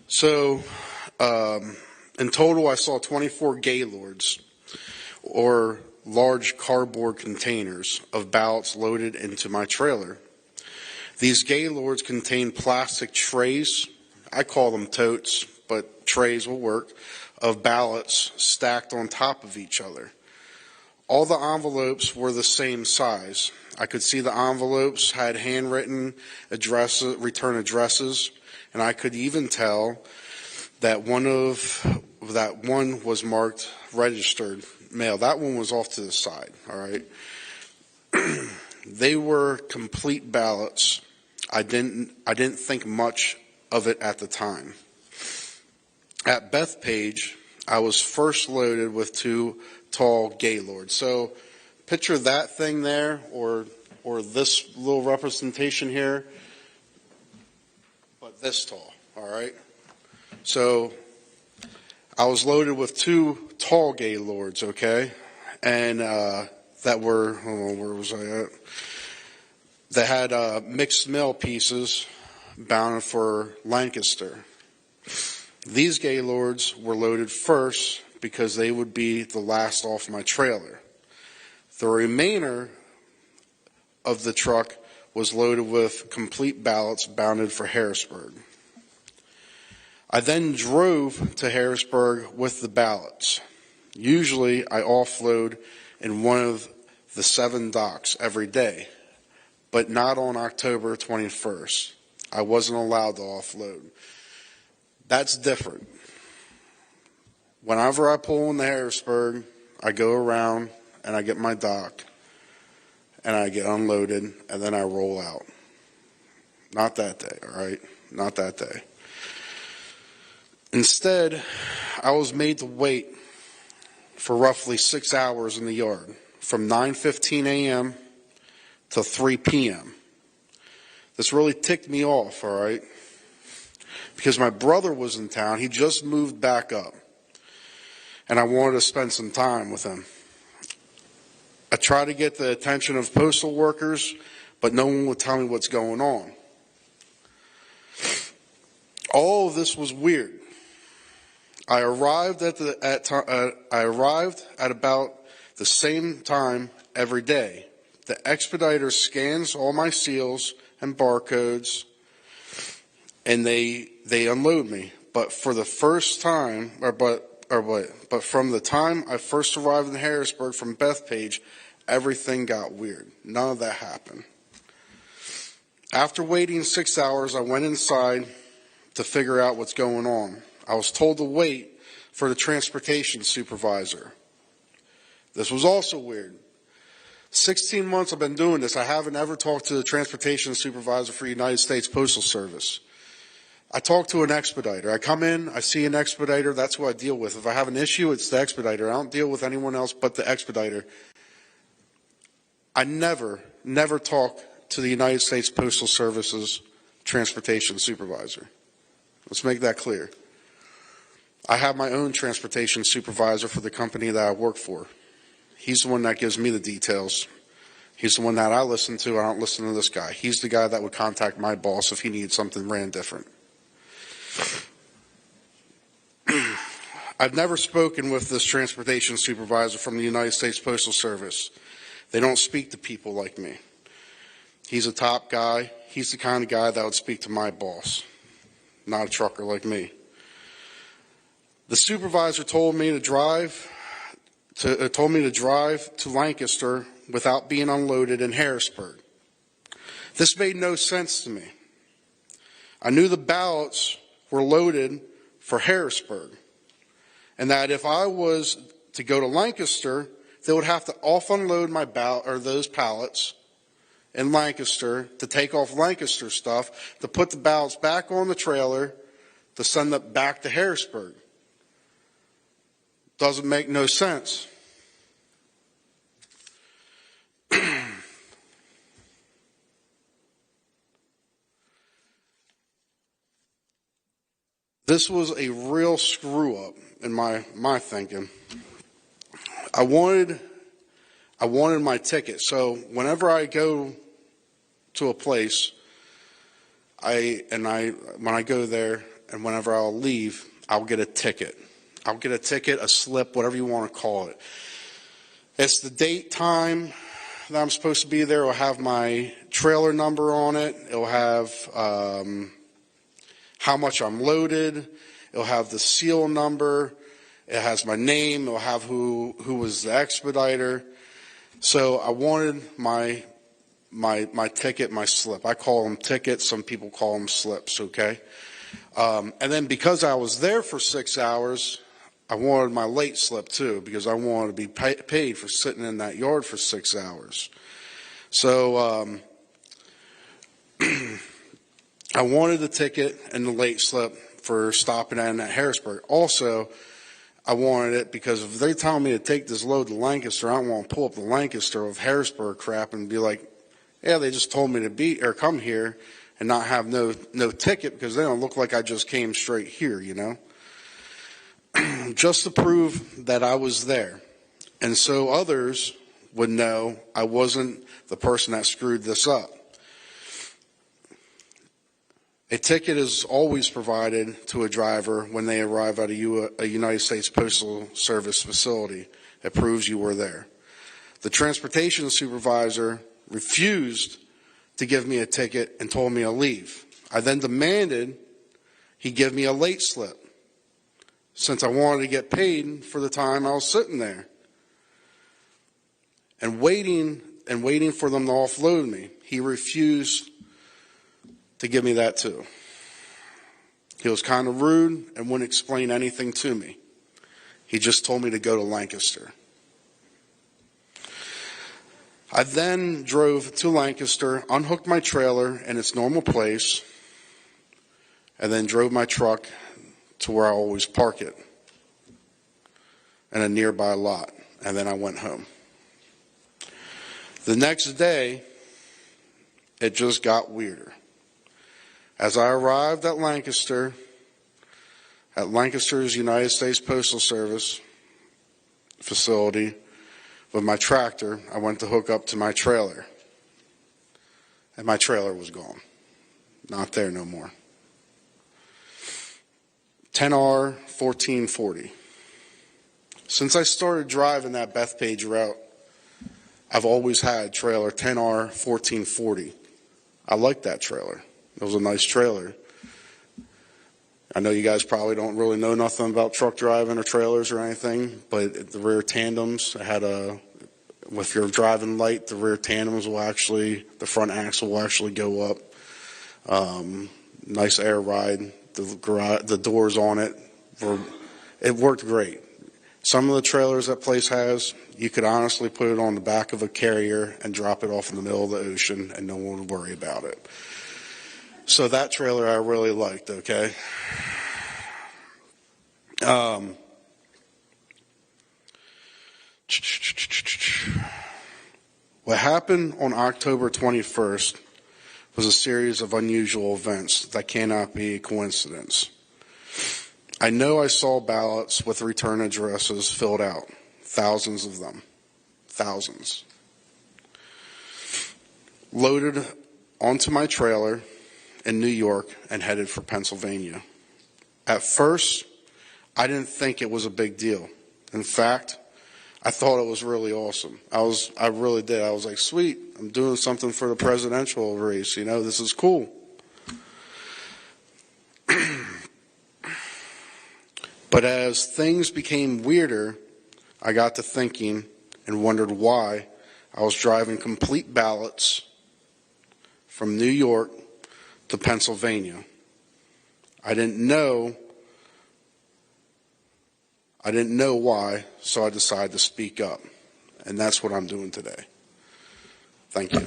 So, in total, I saw 24 gaylords, or large cardboard containers of ballots loaded into my trailer. These gaylords contain plastic trays, I call them totes, but trays will work, of ballots stacked on top of each other. All the envelopes were the same size. I could see the envelopes had handwritten return addresses, and I could even tell that one was marked registered mail. That one was off to the side, all right? They were complete ballots. I didn't think much of it at the time. At Bethpage, I was first loaded with 2 tall gaylords. So picture that thing there, or this little representation here, but this tall, all right? So I was loaded with 2 tall gaylords, okay? And that were, where was I at? That had mixed mail pieces bound for Lancaster. These gaylords were loaded first because they would be the last off my trailer. The remainder of the truck was loaded with complete ballots bounded for Harrisburg. I then drove to Harrisburg with the ballots. Usually I offload in one of the 7 docks every day, but not on October 21st. I wasn't allowed to offload. That's different. Whenever I pull into Harrisburg, I go around and I get my dock and I get unloaded and then I roll out. Not that day, all right? Not that day. Instead, I was made to wait for roughly 6 hours in the yard, from 9:15 a.m. to 3 p.m. This really ticked me off, all right? Because my brother was in town. He just moved back up. And I wanted to spend some time with him. I tried to get the attention of postal workers, but no one would tell me what's going on. All of this was weird. I arrived at about the same time every day. The expediter scans all my seals and barcodes, and they unload me. But for the first time, but from the time I first arrived in Harrisburg from Bethpage, everything got weird. None of that happened. After waiting 6 hours, I went inside to figure out what's going on. I was told to wait for the transportation supervisor. This was also weird. 16 months I've been doing this. I haven't ever talked to the transportation supervisor for the United States Postal Service. I talk to an expediter. I come in, I see an expediter, that's who I deal with. If I have an issue, it's the expediter. I don't deal with anyone else but the expediter. I never talk to the United States Postal Service's transportation supervisor. Let's make that clear. I have my own transportation supervisor for the company that I work for. He's the one that gives me the details. He's the one that I listen to. I don't listen to this guy. He's the guy that would contact my boss if he needed something ran different. I've never spoken with this transportation supervisor from the United States Postal Service. They don't speak to people like me. He's a top guy. He's the kind of guy that would speak to my boss, not a trucker like me. The supervisor told me to drive to Lancaster without being unloaded in Harrisburg. This made no sense to me. I knew the ballots were loaded for Harrisburg, and that if I was to go to Lancaster, they would have to off-unload my those pallets in Lancaster to take off Lancaster stuff, to put the ballots back on the trailer, to send it back to Harrisburg. Doesn't make no sense. This was a real screw up in my thinking. I wanted my ticket. So whenever I go to a place, when I go there, and whenever I'll leave, I'll get a ticket. I'll get a ticket, a slip, whatever you want to call it. It's the date, time that I'm supposed to be there. It'll have my trailer number on it. It'll have how much I'm loaded. It'll have the seal number. It has my name. It'll have who was the expediter. So I wanted my ticket, my slip. I call them tickets. Some people call them slips, okay? And then because I was there for 6 hours, I wanted my late slip too, because I wanted to be paid for sitting in that yard for 6 hours. So I wanted the ticket and the late slip for stopping in at Harrisburg. Also, I wanted it because if they're telling me to take this load to Lancaster, I don't want to pull up the Lancaster of Harrisburg crap and be like, yeah, they just told me to come here and not have no ticket, because they don't look like I just came straight here, you know. Just to prove that I was there. And so others would know I wasn't the person that screwed this up. A ticket is always provided to a driver when they arrive at a United States Postal Service facility. It proves you were there. The transportation supervisor refused to give me a ticket and told me to leave. I then demanded he give me a late slip, since I wanted to get paid for the time I was sitting there. And waiting for them to offload me. He refused to give me that too. He was kind of rude and wouldn't explain anything to me. He just told me to go to Lancaster. I then drove to Lancaster, unhooked my trailer in its normal place, and then drove my truck to where I always park it, in a nearby lot, and then I went home. The next day, it just got weirder. As I arrived at Lancaster's United States Postal Service facility with my tractor, I went to hook up to my trailer, and my trailer was gone. Not there no more. 10R 1440. Since I started driving that Bethpage route, I've always had trailer 10R 1440. I like that trailer. It was a nice trailer. I know you guys probably don't really know nothing about truck driving or trailers or anything, but the rear tandems had if you're driving light, the rear tandems the front axle will actually go up. Nice air ride. The doors on it worked great. Some of the trailers that place has, you could honestly put it on the back of a carrier and drop it off in the middle of the ocean and no one would worry about it. So that trailer I really liked, okay? What happened on October 21st was a series of unusual events that cannot be a coincidence. I know I saw ballots with return addresses filled out, thousands of them, thousands. Loaded onto my trailer in New York and headed for Pennsylvania. At first, I didn't think it was a big deal. In fact, I thought it was really awesome. I really did. I was like, sweet, I'm doing something for the presidential race. You know, this is cool. But as things became weirder, I got to thinking and wondered why I was driving complete ballots from New York to Pennsylvania. I didn't know why, so I decided to speak up. And that's what I'm doing today. Thank you.